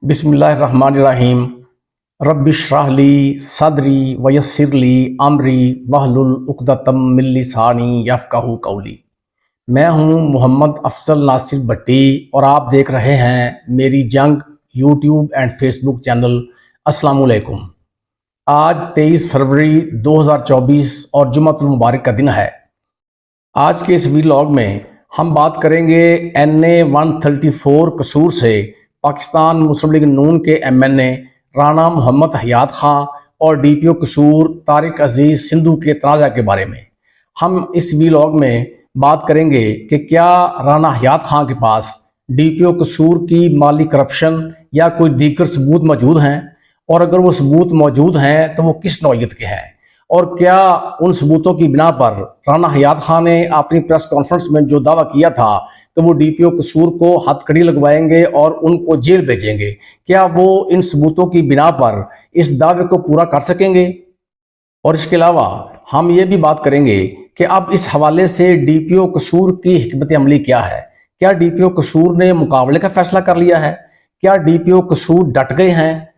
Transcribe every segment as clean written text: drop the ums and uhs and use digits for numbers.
बिस्मिल्लाहिर्रहमानिर्रहीम। रब्बिश्रह ली सदरी वयस्सिर ली अमरी वहलुल उक़दतम मिन लिसानी यफ़क़हू क़ौली। मैं हूँ मोहम्मद अफजल नासिर भट्टी और आप देख रहे हैं मेरी जंग यूट्यूब एंड फेसबुक चैनल। अस्सलाम वालेकुम। आज 23 फरवरी 2024 और जुम्मतुल मुबारक का दिन है। आज के इस व्लॉग में हम बात करेंगे NA 134 कसूर से पाकिस्तान मुस्लिम लीग नून के MNA राना मोहम्मद हयात खां और DPO कसूर तारिक अजीज़ सिंधु के तनाज़ा के बारे में। हम इस व्लॉग में बात करेंगे कि क्या राना हयात खां के पास DPO कसूर की माली करप्शन या कोई दीगर सबूत मौजूद हैं, और अगर वो सबूत मौजूद हैं तो वो किस नौइयत के हैं, और क्या उन सबूतों की बिना पर राना हयात खां ने अपनी प्रेस कॉन्फ्रेंस में जो दावा किया था कि वो DPO कसूर को हथकड़ी लगवाएंगे और उनको जेल भेजेंगे, क्या वो इन सबूतों की बिना पर इस दावे को पूरा कर सकेंगे। और इसके अलावा हम ये भी बात करेंगे कि अब इस हवाले से DPO कसूर की हिकमत अमली क्या है। क्या DPO कसूर ने मुकाबले का फैसला कर लिया है? क्या DPO कसूर डट गए हैं?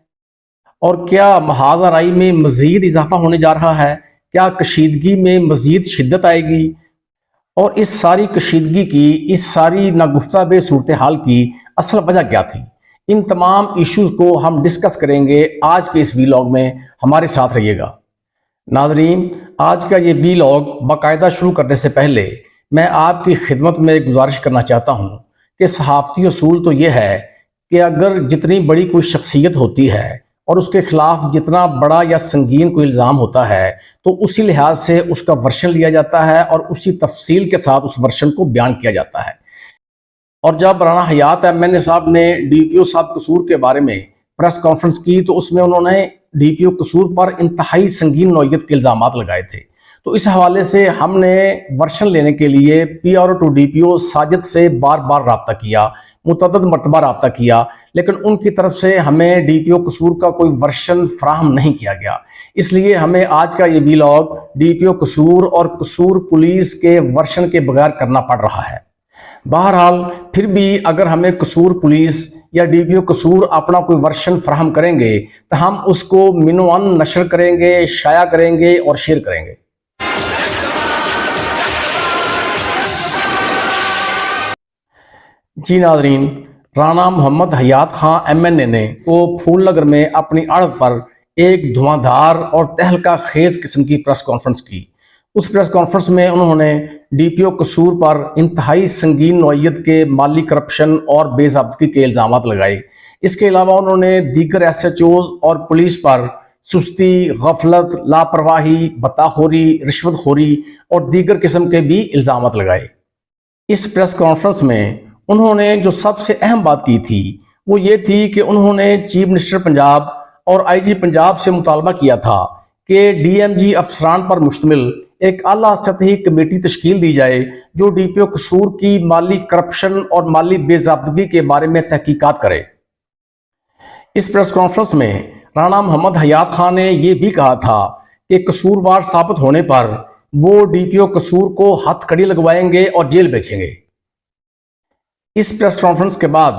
और क्या महाज आराई में मजीद इजाफा होने जा रहा है? क्या कशीदगी में मजीद शिद्दत आएगी? और इस सारी कशीदगी की, इस सारी नागुफ्ता बे सूरत हाल की असल वजह क्या थी? इन तमाम इश्यूज को हम डिस्कस करेंगे आज के इस व्लॉग में। हमारे साथ रहिएगा। नाजरीन, आज का ये व्लॉग बाकायदा शुरू करने से पहले मैं आपकी खिदमत में एक गुजारिश करना चाहता हूँ कि सहाफ़ती असूल तो ये है कि अगर जितनी बड़ी कोई शख्सियत होती है और उसके खिलाफ जितना बड़ा या संगीन कोई इल्ज़ाम होता है तो उसी लिहाज से उसका वर्शन लिया जाता है और उसी तफसील के साथ उस वर्शन को बयान किया जाता है। और जब राना हयात MNA साहब ने DPO साहब कसूर के बारे में प्रेस कॉन्फ्रेंस की तो उसमें उन्होंने DPO कसूर पर इंतहाई संगीन नौइयत के इल्ज़ाम लगाए थे। तो इस हवाले से हमने वर्शन लेने के लिए PRO टू DPO साजिद से बार बार रब्ता किया, मुतअद्दिद मरतबा रब्ता किया, लेकिन उनकी तरफ से हमें DPO कसूर का कोई वर्शन फराहम नहीं किया गया। इसलिए हमें आज का ये व्लॉग DPO कसूर और कसूर पुलिस के वर्शन के बगैर करना पड़ रहा है। बहरहाल फिर भी अगर हमें कसूर पुलिस या DPO कसूर अपना कोई वर्शन फराहम करेंगे तो हम उसको मिनोअन नशर करेंगे, शाया करेंगे और शेयर करेंगे। जी नाज़रीन, राना मोहम्मद हयात खां MNA ने को फूलनगर में अपनी अड़द पर एक धुआंधार और तहलका खेज किस्म की प्रेस कॉन्फ्रेंस की। उस प्रेस कॉन्फ्रेंस में उन्होंने DPO कसूर पर इंतहाई संगीन नौइयत के माली करप्शन और बेज़ाब्तगी के इल्ज़ाम लगाए। इसके अलावा उन्होंने दीगर SHOs और पुलिस पर सुस्ती, गफलत, लापरवाही, बताखोरी, रिश्वतखोरी और दीगर किस्म के भी इल्ज़ाम लगाए। इस प्रेस कॉन्फ्रेंस में उन्होंने जो सबसे अहम बात की थी वो ये थी कि उन्होंने चीफ मिनिस्टर पंजाब और IG पंजाब से मुतालबा किया था कि DMG अफसरान पर मुश्तमिल एक आला सतही कमेटी तश्कील दी जाए जो DPO कसूर की माली करप्शन और माली बेज़ाब्तगी के बारे में तहकीकात करे। इस प्रेस कॉन्फ्रेंस में राना मोहम्मद हयात खां ने यह भी कहा था कि कसूरवार साबित होने पर वो DPO कसूर को हथकड़ी लगवाएंगे और जेल भेजेंगे। इस प्रेस कॉन्फ्रेंस के बाद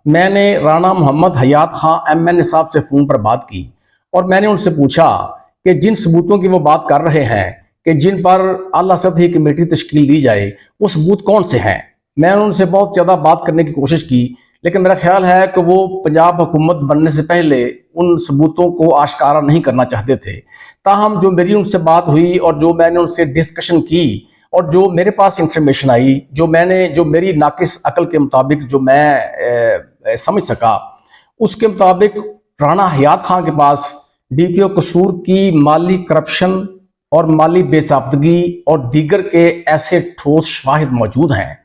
मैंने राना मोहम्मद हयात खां MNA साहब से फ़ोन पर बात की और मैंने उनसे पूछा कि जिन सबूतों की वो बात कर रहे हैं कि जिन पर आला सतही कमेटी तश्कील दी जाए वो सबूत कौन से हैं। मैंने उनसे बहुत ज़्यादा बात करने की कोशिश की, लेकिन मेरा ख्याल है कि वो पंजाब हुकूमत बनने से पहले उन सबूतों को आश्कारा नहीं करना चाहते थे। ताहम जो मेरी उनसे बात हुई और जो मैंने उनसे डिस्कशन की और जो मेरे पास इंफॉर्मेशन आई, जो मेरी नाकिस अकल के मुताबिक जो मैं समझ सका, उसके मुताबिक राना हयात खां के पास DPO कसूर की माली करप्शन और माली बेज़ाब्तगी और दीगर के ऐसे ठोस शवाहिद मौजूद हैं।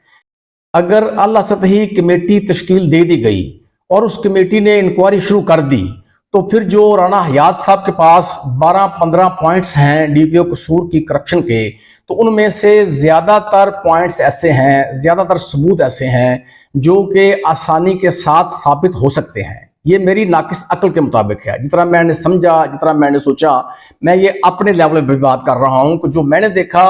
अगर आला सतही कमेटी तश्कील दे दी गई और उस कमेटी ने इंक्वायरी शुरू कर दी तो फिर जो राना हयात साहब के पास 12-15 पॉइंट्स हैं DPO कसूर की करप्शन के, तो उनमें से ज़्यादातर पॉइंट्स ऐसे हैं, ज़्यादातर सबूत ऐसे हैं जो कि आसानी के साथ साबित हो सकते हैं। ये मेरी नाकिस अकल के मुताबिक है। जितना मैंने समझा, जितना मैंने सोचा, मैं ये अपने लेवल पे बात कर रहा हूँ कि जो मैंने देखा,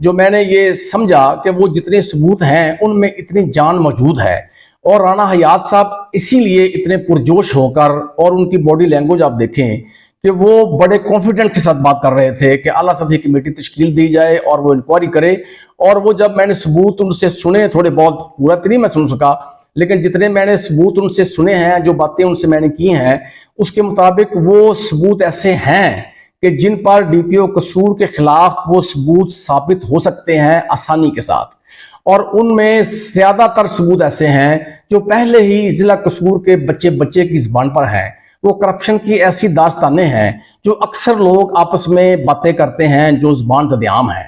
जो मैंने ये समझा कि वो जितने सबूत हैं उनमें इतनी जान मौजूद है اور رانا حیات صاحب اسی لیے اتنے پرجوش ہو کر، اور ان کی باڈی لینگویج آپ دیکھیں کہ وہ بڑے کانفیڈنٹ کے ساتھ بات کر رہے تھے کہ اعلیٰ سطحی کمیٹی تشکیل دی جائے اور وہ انکوائری کرے. اور وہ جب میں نے ثبوت ان سے سنے، تھوڑے بہت، پورا تو نہیں میں سن سکا، لیکن جتنے میں نے ثبوت ان سے سنے ہیں، جو باتیں ان سے میں نے کی ہیں، اس کے مطابق وہ ثبوت ایسے ہیں کہ جن پر ڈی پی او قصور کے خلاف وہ ثبوت ثابت ہو سکتے ہیں آسانی کے ساتھ. اور ان میں زیادہ تر ثبوت ایسے ہیں جو پہلے ہی ضلع قصور کے بچے کی زبان پر ہیں. وہ کرپشن کی ایسی داستانیں ہیں جو اکثر لوگ آپس میں باتیں کرتے ہیں، جو زبان زد عام ہیں.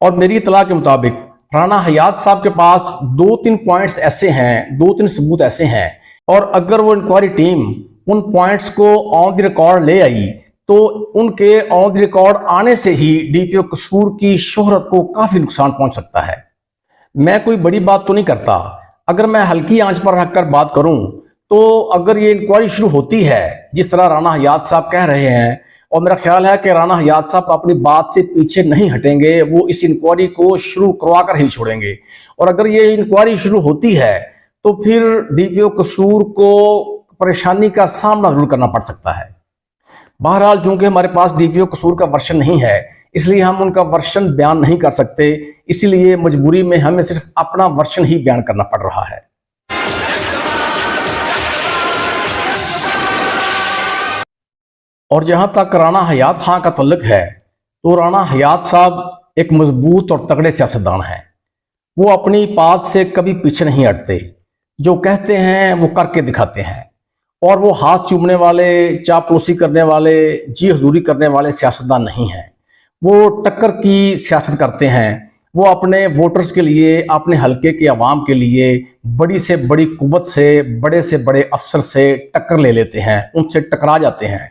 اور میری اطلاع کے مطابق رانا حیات صاحب کے پاس 2-3 پوائنٹس ایسے ہیں، 2-3 ثبوت ایسے ہیں، اور اگر وہ انکوائری ٹیم ان پوائنٹس کو آن دی ریکارڈ لے آئی تو ان کے آن دی ریکارڈ آنے سے ہی ڈی پی او قصور کی شہرت کو کافی نقصان پہنچ سکتا ہے. میں کوئی بڑی بات تو نہیں کرتا، اگر میں ہلکی آنچ پر رکھ کر بات کروں تو اگر یہ انکوائری شروع ہوتی ہے جس طرح رانا حیات صاحب کہہ رہے ہیں، اور میرا خیال ہے کہ رانا حیات صاحب اپنی بات سے پیچھے نہیں ہٹیں گے، وہ اس انکوائری کو شروع کروا کر ہی چھوڑیں گے. اور اگر یہ انکوائری شروع ہوتی ہے تو پھر ڈی پی او قصور کو پریشانی کا سامنا ضرور کرنا پڑ سکتا ہے. بہرحال چونکہ ہمارے پاس ڈی پی او قصور کا ورشن نہیں ہے، اس لیے ہم ان کا ورشن بیان نہیں کر سکتے، اسی لیے مجبوری میں ہمیں صرف اپنا ورشن ہی بیان کرنا پڑ رہا ہے. اور جہاں تک رانا حیات خان کا تعلق ہے تو رانا حیات صاحب ایک مضبوط اور تگڑے سیاستدان ہیں. وہ اپنی بات سے کبھی پیچھے نہیں ہٹتے، جو کہتے ہیں وہ کر کے دکھاتے ہیں. اور وہ ہاتھ چومنے والے، چاپلوسی کرنے والے، جی حضوری کرنے والے سیاستدان نہیں ہیں. وہ ٹکر کی سیاست کرتے ہیں. وہ اپنے ووٹرز کے لیے، اپنے حلقے کے عوام کے لیے بڑی سے بڑی قوت سے، بڑے سے بڑے افسر سے ٹکر لے لیتے ہیں، ان سے ٹکرا جاتے ہیں،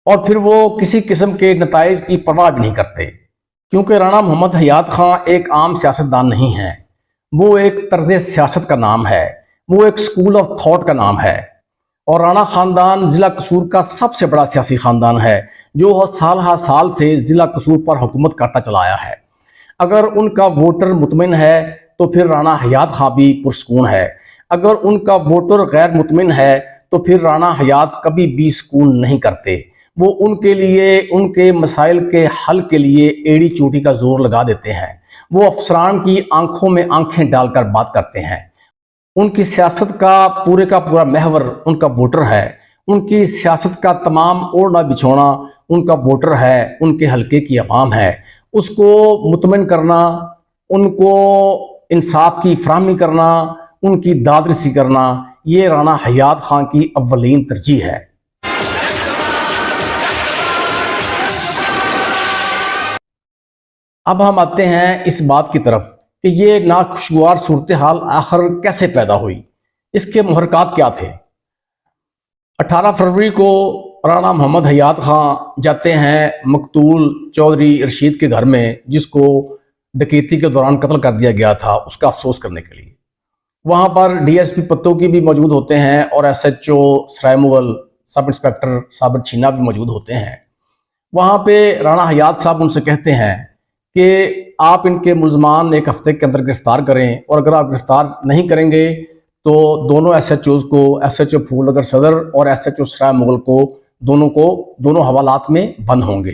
اور پھر وہ کسی قسم کے نتائج کی پرواہ بھی نہیں کرتے. کیونکہ رانا محمد حیات خان ایک عام سیاستدان نہیں ہیں، وہ ایک طرز سیاست کا نام ہے، وہ ایک سکول آف تھاٹ کا نام ہے. اور رانا خاندان ضلع قصور کا سب سے بڑا سیاسی خاندان ہے جو سال ہر سال سے ضلع قصور پر حکومت کرتا چلا آیا ہے. اگر ان کا ووٹر مطمئن ہے تو پھر رانا حیات خان بھی پرسکون ہے. اگر ان کا ووٹر غیر مطمئن ہے تو پھر رانا حیات کبھی بھی سکون نہیں کرتے. وہ ان کے لیے، ان کے مسائل کے حل کے لیے ایڑی چوٹی کا زور لگا دیتے ہیں. وہ افسران کی آنکھوں میں آنکھیں ڈال کر بات کرتے ہیں. ان کی سیاست کا پورا محور ان کا ووٹر ہے. ان کی سیاست کا تمام اوڑھنا بچھونا ان کا ووٹر ہے، ان کے حلقے کی عوام ہے. اس کو مطمئن کرنا، ان کو انصاف کی فراہمی کرنا، ان کی داد رسی کرنا، یہ رانا حیات خان کی اولین ترجیح ہے. اب ہم آتے ہیں اس بات کی طرف کہ یہ ناخوشگوار صورتحال آخر کیسے پیدا ہوئی، اس کے محرکات کیا تھے. 18 فروری کو رانا محمد حیات خان جاتے ہیں مقتول چودھری رشید کے گھر میں، جس کو ڈکیتی کے دوران قتل کر دیا گیا تھا، اس کا افسوس کرنے کے لیے. وہاں پر ڈی ایس پی پتو کی بھی موجود ہوتے ہیں اور ایس ایچ او سرائے مغل سب انسپیکٹر صابر چھینا بھی موجود ہوتے ہیں. وہاں پہ رانا حیات صاحب ان سے کہتے ہیں کہ آپ ان کے ملزمان ایک ہفتے کے اندر گرفتار کریں، اور اگر آپ گرفتار نہیں کریں گے تو دونوں ایس ایچ اوز کو، ایس ایچ او پھول نگر صدر اور ایس ایچ او سرائے مغل کو دونوں حوالات میں بند ہوں گے.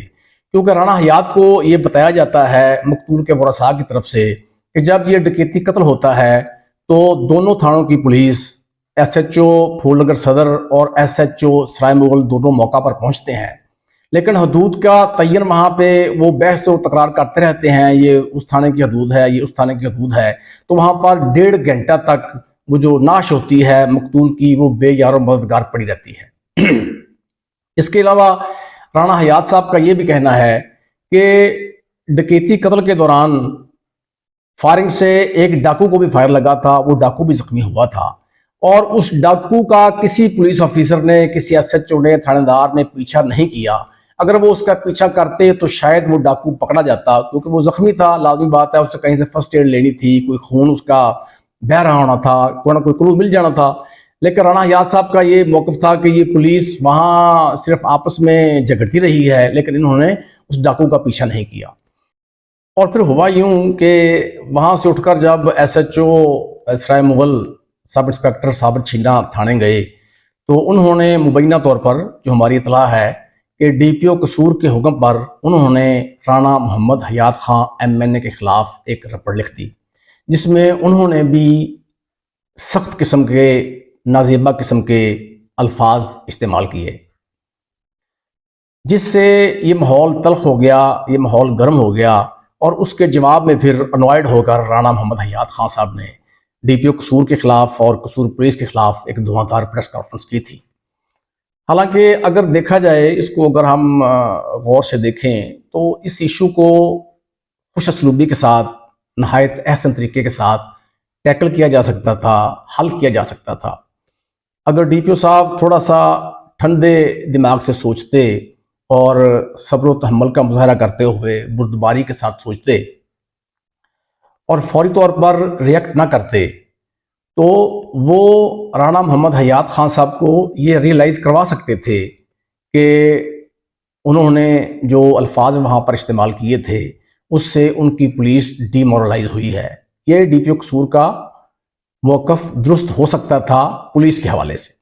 کیونکہ رانا حیات کو یہ بتایا جاتا ہے مقتول کے ورثاء کی طرف سے کہ جب یہ ڈکیتی قتل ہوتا ہے تو دونوں تھانوں کی پولیس، ایس ایچ او پھول نگر صدر اور ایس ایچ او سرائے مغل، دونوں موقع پر پہنچتے ہیں. لیکن حدود کا تعین وہاں پہ وہ بحث و تکرار کرتے رہتے ہیں، یہ اس تھانے کی حدود ہے، یہ اس تھانے کی حدود ہے. تو وہاں پر 1.5 گھنٹہ تک وہ جو نعش ہوتی ہے مقتول کی، وہ بے یار و مددگار پڑی رہتی ہے. اس کے علاوہ رانا حیات صاحب کا یہ بھی کہنا ہے کہ ڈکیتی قتل کے دوران فائرنگ سے ایک ڈاکو کو بھی فائر لگا تھا، وہ ڈاکو بھی زخمی ہوا تھا، اور اس ڈاکو کا کسی پولیس آفیسر نے، کسی ایس ایچ او نے، تھانے دار نے پیچھا نہیں کیا. اگر وہ اس کا پیچھا کرتے تو شاید وہ ڈاکو پکڑا جاتا، کیونکہ وہ زخمی تھا، لازمی بات ہے اس سے کہیں سے فرسٹ ایڈ لینی تھی، کوئی خون اس کا بہہ رہا ہونا تھا، کوئی نہ کوئی کلو مل جانا تھا. لیکن رانا حیات صاحب کا یہ موقف تھا کہ یہ پولیس وہاں صرف آپس میں جھگڑتی رہی ہے، لیکن انہوں نے اس ڈاکو کا پیچھا نہیں کیا. اور پھر ہوا یوں کہ وہاں سے اٹھ کر جب ایس ایچ او سرائے مغل सब इंस्पेक्टर साबर छीना थाने गए तो उन्होंने मुबैना तौर पर जो हमारी इतला है कि डीपीओ कसूर के हुक्म पर उन्होंने राणा मोहम्मद हयात खां एमएनए के खिलाफ एक रपट लिख दी, जिसमें उन्होंने भी सख्त किस्म के नाजेबा किस्म के अल्फाज इस्तेमाल किए, जिससे ये माहौल तल्ख हो गया, ये माहौल गर्म हो गया। और उसके जवाब में फिर अनॉयड होकर राणा मोहम्मद हयात खां साहब ने डीपीओ कसूर के खिलाफ और कसूर पुलिस के खिलाफ एक धुआंधार प्रेस कॉन्फ्रेंस की थी। हालांकि अगर देखा जाए, इसको अगर हम गौर से देखें तो इस इशू को खुश असलूबी के साथ, नहायत अहसन तरीके के साथ टैकल किया जा सकता था, हल किया जा सकता था। अगर डीपीओ साहब थोड़ा सा ठंडे दिमाग से सोचते और सब्र व तहम्मुल का मुजाहरा करते हुए बुर्दबारी के साथ सोचते और फौरी तौर पर रिएक्ट ना करते, तो वो राणा मोहम्मद हयात खां साहब को ये रियलाइज़ करवा सकते थे कि उन्होंने जो अल्फाज वहाँ पर इस्तेमाल किए थे उससे उनकी पुलिस डीमोरलाइज हुई है। ये डीपीओ कसूर का मौक़िफ़ दुरुस्त हो सकता था पुलिस के हवाले से।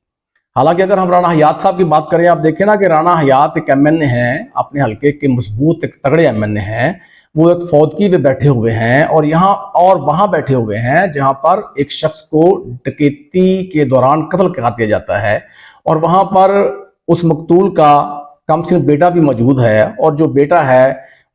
हालांकि अगर हम राणा हयात साहब की बात करें, आप देखें ना कि राणा हयात एक एमएनए हैं, अपने हल्के के मजबूत एक तगड़े एमएनए हैं। वो एक फौदगी पे बैठे हुए हैं और यहाँ और वहाँ बैठे हुए हैं जहाँ पर एक शख्स को डकैती के दौरान कत्ल कर दिया जाता है और वहाँ पर उस मकतूल का कमसिन बेटा भी मौजूद है और जो बेटा है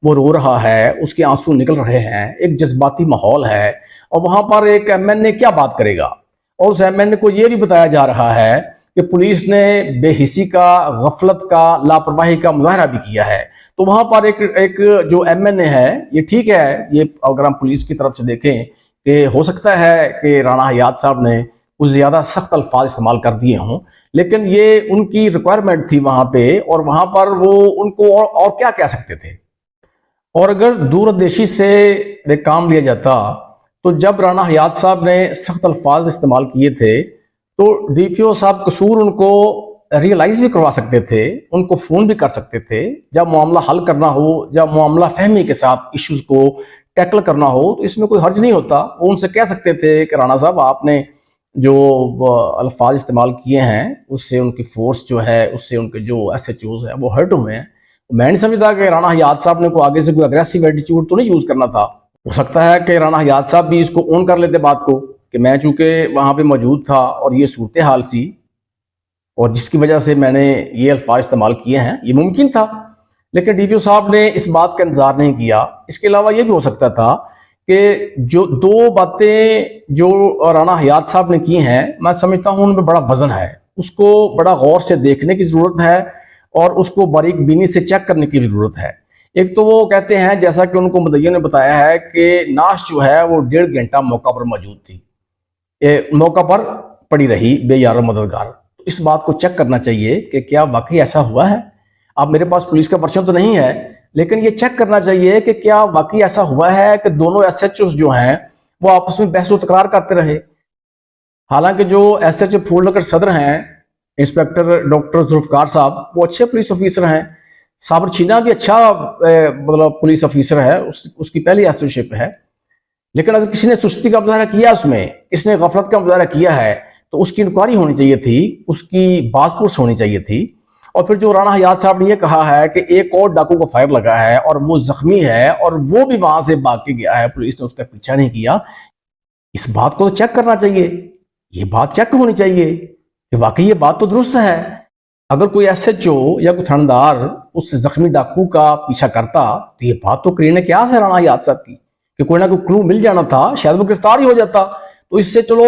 वो रो रहा है, उसके आंसू निकल रहे हैं, एक जज्बाती माहौल है। और वहाँ पर एक एमएनए क्या बात करेगा? और उस एमएनए को ये भी बताया जा रहा है कि पुलिस ने बेहिसी का, गफलत का, लापरवाही का मुजाहरा भी किया है। तो वहाँ पर एक जो एमएनए है, ये ठीक है, ये अगर हम पुलिस की तरफ से देखें कि हो सकता है कि राणा हयात साहब ने कुछ ज़्यादा सख्त अल्फाज इस्तेमाल कर दिए हों, लेकिन ये उनकी रिक्वायरमेंट थी वहाँ पे और वहाँ पर वो उनको और क्या कह सकते थे। और अगर दूरंदेशी से एक काम लिया जाता तो जब राणा हयात साहब ने सख्त अल्फाज इस्तेमाल किए थे तो डीपीओ साहब कसूर उनको रियलाइज़ भी करवा सकते थे, उनको फ़ोन भी कर सकते थे। जब मामला हल करना हो, जब मामला फहमी के साथ इश्यूज़ को टैकल करना हो तो इसमें कोई हर्ज नहीं होता। वो उनसे कह सकते थे कि राणा साहब आपने जो अल्फाज इस्तेमाल किए हैं उससे उनकी फोर्स जो है, उससे उनके जो SHOs हैं वो हर्ट हुए हैं। मैं नहीं समझता कि राणा हयात साहब ने कोई आगे से कोई अग्रेसिव एटीट्यूड तो नहीं यूज़ करना था। हो सकता है कि राणा हयात साहब भी इसको ऑन कर लेते बात को कि मैं चूँकि वहाँ पे मौजूद था और ये सूरत हाल सी और जिसकी वजह से मैंने ये अल्फाज इस्तेमाल किए हैं, ये मुमकिन था। लेकिन डीपीओ साहब ने इस बात का इंतजार नहीं किया। इसके अलावा ये भी हो सकता था कि जो दो बातें जो राणा हयात साहब ने की हैं, मैं समझता हूँ उनमें बड़ा वजन है, उसको बड़ा गौर से देखने की ज़रूरत है और उसको बारीक बीनी से चेक करने की भी ज़रूरत है। एक तो वो कहते हैं, जैसा कि उनको मुद्दइयों ने बताया है, कि नाश जो है वो 1.5 घंटा मौका पर मौजूद थी, मौका पर पड़ी रही बेयारो मददगार। तो इस बात को चेक करना चाहिए कि क्या वाकई ऐसा हुआ है। अब मेरे पास पुलिस का वर्षन तो नहीं है, लेकिन ये चेक करना चाहिए कि क्या वाकई ऐसा हुआ है कि दोनों SHOs जो हैं वो आपस में बहस व तकरार करते रहे। हालांकि जो SHO फूलनगर सदर हैं, इंस्पेक्टर डॉक्टर जुल्फकार साहब, वो अच्छे पुलिस ऑफिसर हैं। साबर छीना भी अच्छा मतलब पुलिस ऑफिसर है, उसकी पहली एसोशिप है। लेकिन अगर किसी ने सुस्ती का मुजाहरा किया, उसमें किसी ने गफलत का मुजाहरा किया है, तो उसकी इंक्वायरी होनी चाहिए थी, उसकी बासपुरस होनी चाहिए थी। और फिर जो राणा हयात साहब ने यह कहा है कि एक और डाकू को फायर लगा है और वो जख्मी है और वो भी वहां से भाग के गया है, पुलिस ने उसका पीछा नहीं किया, इस बात को तो चेक करना चाहिए। ये बात चेक होनी चाहिए कि वाकई ये बात तो दुरुस्त है। अगर कोई SHO या कोई थानेदार उस जख्मी डाकू का पीछा करता तो ये बात तो करीने क्या है राणा हयात साहब की कि कोई ना कोई क्लू मिल जाना था, शायद वो गिरफ्तार ही हो जाता। तो इससे चलो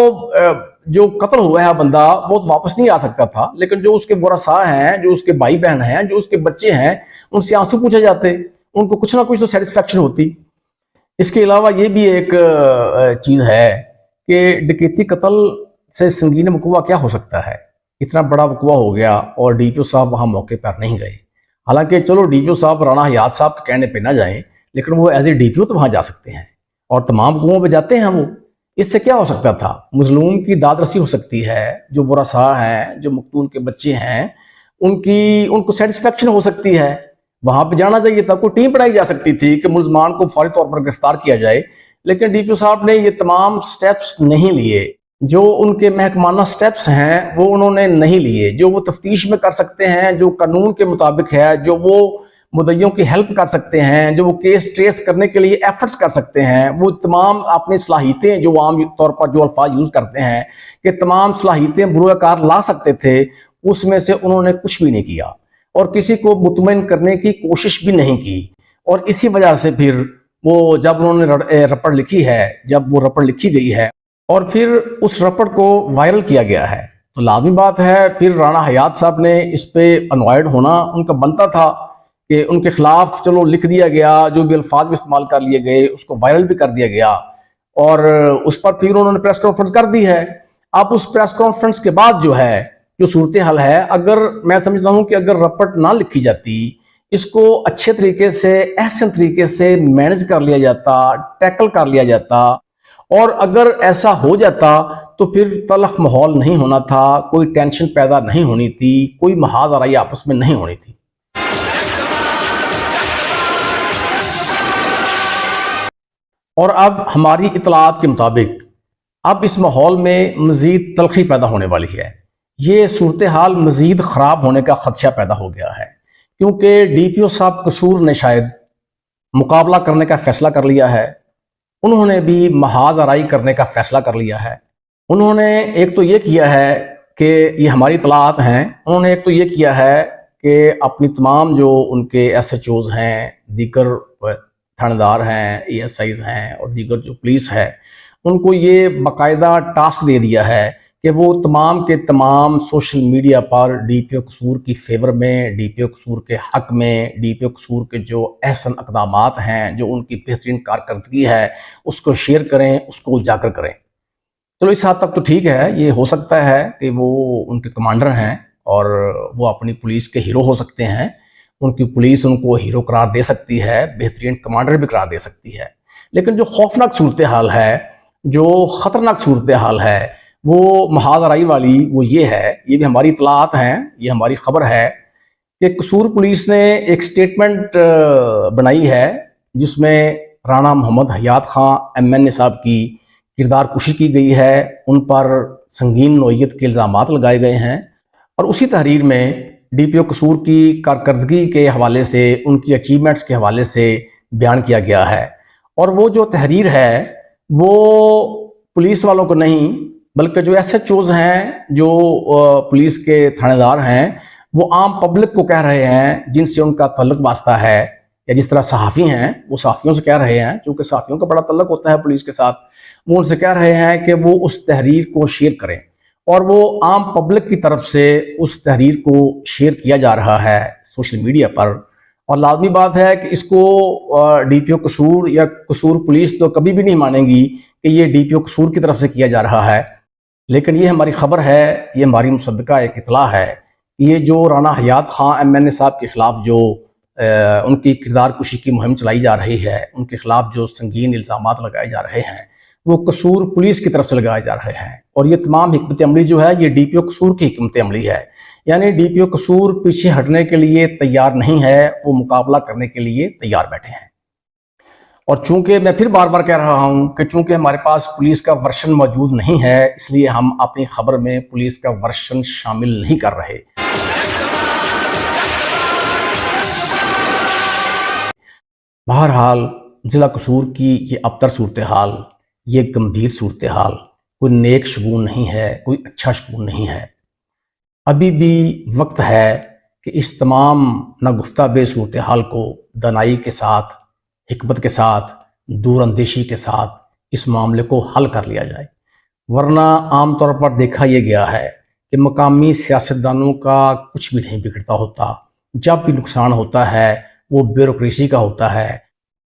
जो कत्ल हुआ है बंदा वो तो वापस नहीं आ सकता था, लेकिन जो उसके बुरासा हैं, जो उसके भाई बहन हैं, जो उसके बच्चे हैं, उनसे आंसू पूछे जाते, उनको कुछ ना कुछ तो सेटिस्फेक्शन होती। इसके अलावा ये भी एक चीज़ है कि डकैती कत्ल से संगीन वक़ुआ क्या हो सकता है। इतना बड़ा वक़ुआ हो गया और डीपीओ साहब वहाँ मौके पर नहीं गए। हालांकि चलो डीपीओ साहब राणा हयात साहब के कहने पे ना जाएं, लेकिन वो एज ए डीपीओ तो वहाँ जा सकते हैं और तमाम वक़ुओं पे जाते हैं वो। इससे क्या हो सकता था? मजलूम की दाद रसी हो सकती है, जो बुरासा हैं, जो मकतूल के बच्चे हैं, उनको सेटिस्फेक्शन हो सकती है। वहाँ पे जाना चाहिए था, कोई टीम बनाई जा सकती थी कि मुलजमान को फौरी तौर पर गिरफ्तार किया जाए, लेकिन डीपीओ साहब ने ये तमाम स्टेप्स नहीं लिए। جو ان کے محکمانہ سٹیپس ہیں وہ انہوں نے نہیں لیے، جو وہ تفتیش میں کر سکتے ہیں، جو قانون کے مطابق ہے، جو وہ مدعیوں کی ہیلپ کر سکتے ہیں، جو وہ کیس ٹریس کرنے کے لیے ایفرٹس کر سکتے ہیں، وہ تمام اپنی صلاحیتیں جو عام طور پر جو الفاظ یوز کرتے ہیں کہ تمام صلاحیتیں بروئے کار لا سکتے تھے، اس میں سے انہوں نے کچھ بھی نہیں کیا اور کسی کو مطمئن کرنے کی کوشش بھی نہیں کی۔ اور اسی وجہ سے پھر وہ جب انہوں نے رپٹ لکھی ہے، جب وہ رپٹ لکھی گئی ہے اور پھر اس رپٹ کو وائرل کیا گیا ہے، تو لازمی بات ہے پھر رانا حیات صاحب نے اس پہ انوائڈ ہونا ان کا بنتا تھا کہ ان کے خلاف چلو لکھ دیا گیا، جو بھی الفاظ بھی استعمال کر لیے گئے اس کو وائرل بھی کر دیا گیا اور اس پر پھر انہوں نے پریس کانفرنس کر دی ہے۔ اب اس پریس کانفرنس کے بعد جو ہے جو صورتحال ہے، اگر میں سمجھتا ہوں کہ اگر رپٹ نہ لکھی جاتی، اس کو اچھے طریقے سے احسن طریقے سے مینج کر لیا جاتا، ٹیکل کر لیا جاتا، اور اگر ایسا ہو جاتا تو پھر تلخ ماحول نہیں ہونا تھا، کوئی ٹینشن پیدا نہیں ہونی تھی، کوئی محاذ آرائی آپس میں نہیں ہونی تھی۔ اور اب ہماری اطلاعات کے مطابق اب اس ماحول میں مزید تلخی پیدا ہونے والی ہے، یہ صورتحال مزید خراب ہونے کا خدشہ پیدا ہو گیا ہے، کیونکہ ڈی پی او صاحب قصور نے شاید مقابلہ کرنے کا فیصلہ کر لیا ہے، انہوں نے بھی محاذ آرائی کرنے کا فیصلہ کر لیا ہے۔ انہوں نے ایک تو یہ کیا ہے کہ یہ ہماری اطلاعات ہیں، انہوں نے ایک تو یہ کیا ہے کہ اپنی تمام جو ان کے ایس ایچ اوز ہیں، دیگر تھانے ہیں، ای ایس آئیز ہیں اور دیگر جو پولیس ہے، ان کو یہ باقاعدہ ٹاسک دے دیا ہے کہ وہ تمام کے تمام سوشل میڈیا پر ڈی پی او قصور کی فیور میں، ڈی پی او قصور کے حق میں، ڈی پی او قصور کے جو احسن اقدامات ہیں، جو ان کی بہترین کارکردگی ہے، اس کو شیئر کریں، اس کو اجاگر کریں۔ چلو اس حد تک تو ٹھیک ہے، یہ ہو سکتا ہے کہ وہ ان کے کمانڈر ہیں اور وہ اپنی پولیس کے ہیرو ہو سکتے ہیں، ان کی پولیس ان کو ہیرو قرار دے سکتی ہے، بہترین کمانڈر بھی قرار دے سکتی ہے، لیکن جو خوفناک صورتحال ہے، جو خطرناک صورتحال ہے، وہ محاذ آرائی والی، وہ یہ ہے، یہ بھی ہماری اطلاعات ہیں، یہ ہماری خبر ہے کہ قصور پولیس نے ایک سٹیٹمنٹ بنائی ہے جس میں رانا محمد حیات خان ایم این اے صاحب کی کردار کشی کی گئی ہے، ان پر سنگین نوعیت کے الزامات لگائے گئے ہیں، اور اسی تحریر میں ڈی پی او قصور کی کارکردگی کے حوالے سے، ان کی اچیومنٹس کے حوالے سے بیان کیا گیا ہے۔ اور وہ جو تحریر ہے وہ پولیس والوں کو نہیں بلکہ جو ایس ایچ اوز ہیں، جو پولیس کے تھانے دار ہیں، وہ عام پبلک کو کہہ رہے ہیں جن سے ان کا تعلق واسطہ ہے، یا جس طرح صحافی ہیں وہ صحافیوں سے کہہ رہے ہیں، چونکہ صحافیوں کا بڑا تعلق ہوتا ہے پولیس کے ساتھ، وہ ان سے کہہ رہے ہیں کہ وہ اس تحریر کو شیئر کریں، اور وہ عام پبلک کی طرف سے اس تحریر کو شیئر کیا جا رہا ہے سوشل میڈیا پر۔ اور لازمی بات ہے کہ اس کو ڈی پی او قصور یا قصور پولیس تو کبھی بھی نہیں مانیں گی کہ یہ ڈی پی او قصور کی طرف سے کیا جا رہا ہے، لیکن یہ ہماری خبر ہے، یہ ہماری مصدقہ ایک اطلاع ہے، یہ جو رانا حیات خان ایم این اے صاحب کے خلاف جو ان کی کردار کشی کی مہم چلائی جا رہی ہے، ان کے خلاف جو سنگین الزامات لگائے جا رہے ہیں، وہ قصور پولیس کی طرف سے لگائے جا رہے ہیں، اور یہ تمام حکمت عملی جو ہے یہ ڈی پی او قصور کی حکمت عملی ہے، یعنی ڈی پی او قصور پیچھے ہٹنے کے لیے تیار نہیں ہے، وہ مقابلہ کرنے کے لیے تیار بیٹھے ہیں۔ اور چونکہ میں پھر بار بار کہہ رہا ہوں کہ چونکہ ہمارے پاس پولیس کا ورشن موجود نہیں ہے، اس لیے ہم اپنی خبر میں پولیس کا ورشن شامل نہیں کر رہے۔ بہرحال ضلع قصور کی یہ ابتر صورتحال، یہ گمبھیر صورتحال کوئی نیک شگون نہیں ہے، کوئی اچھا شگون نہیں ہے۔ ابھی بھی وقت ہے کہ اس تمام ناگفتہ بے صورتحال کو دانائی کے ساتھ، حکمت کے ساتھ، دور اندیشی کے ساتھ اس معاملے کو حل کر لیا جائے، ورنہ عام طور پر دیکھا یہ گیا ہے کہ مقامی سیاستدانوں کا کچھ بھی نہیں بگڑتا ہوتا، جب بھی نقصان ہوتا ہے وہ بیوروکریسی کا ہوتا ہے۔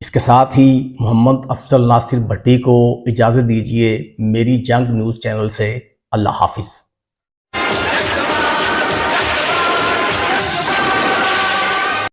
اس کے ساتھ ہی محمد افضل ناصر بھٹی کو اجازت دیجیے میری جنگ نیوز چینل سے۔ اللہ حافظ۔